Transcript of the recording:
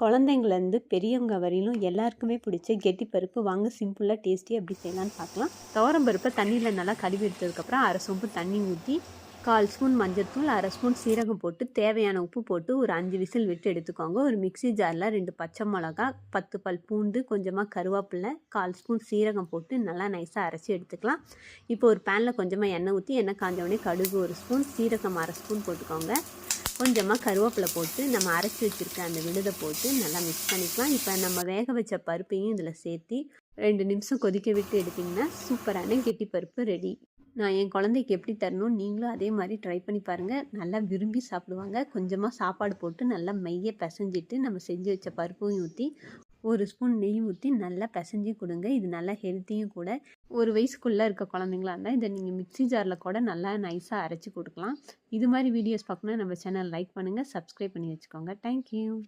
குழந்தைங்கள்லேருந்து பெரியவங்க வரையிலும் எல்லாருக்குமே பிடிச்ச கெட்டி பருப்பு வாங்க சிம்பிளாக டேஸ்டியாக எப்படி செய்யலான்னு பார்க்கலாம். துவரம் பருப்பை தண்ணியில் நல்லா கழுவி எடுத்ததுக்கப்புறம் அரை சொம்பு தண்ணி ஊற்றி 1/4 ஸ்பூன் மஞ்சள்தூள், அரை ஸ்பூன் சீரகம் போட்டு தேவையான உப்பு போட்டு ஒரு 5 விசில் விட்டு எடுத்துக்கோங்க. ஒரு மிக்ஸி ஜாரில் 2 பச்சை மிளகா, 10 பல் பூண்டு, கொஞ்சமாக கருவேப்பிலை, 1/4 ஸ்பூன் சீரகம் போட்டு நல்லா நைஸாக அரைச்சி எடுத்துக்கலாம். இப்போ ஒரு பேனில் கொஞ்சமாக எண்ணெய் ஊற்றி எண்ணெய் காஞ்ச கடுகு 1 ஸ்பூன், சீரகம் அரை ஸ்பூன் போட்டுக்கோங்க. கொஞ்சமாக கருவேப்பிலை போட்டு நம்ம அரைச்சி வச்சுருக்க அந்த விழுதை போட்டு நல்லா மிக்ஸ் பண்ணிக்கலாம். இப்போ நம்ம வேக வச்ச பருப்பையும் இதில் சேர்த்து 2 நிமிஷம் கொதிக்க விட்டு எடுத்திங்கன்னா சூப்பரான கெட்டி பருப்பு ரெடி. நான் என் குழந்தைக்கு எப்படி தரணும், நீங்களும் அதே மாதிரி ட்ரை பண்ணி பாருங்கள். நல்லா விரும்பி சாப்பிடுவாங்க. கொஞ்சமாக சாப்பாடு போட்டு நல்லா மைய பிசைஞ்சிட்டு நம்ம செஞ்சு வச்ச பருப்பையும் ஊற்றி 1 ஸ்பூன் நெய் ஊற்றி நல்லா பிசைஞ்சி கொடுங்க. இது நல்லா ஹெல்த்தியும் கூட. 1 வயசுக்குள்ளே இருக்க குழந்தைங்களா இருந்தால் இதை நீங்கள் மிக்ஸி ஜாரில் கூட நல்லா நைஸாக அரைச்சி கொடுக்கலாம். இது மாதிரி வீடியோஸ் பார்க்கணுன்னா நம்ம சேனல் லைக் பண்ணுங்கள், சப்ஸ்கிரைப் பண்ணி வச்சுக்கோங்க. தேங்க்யூ.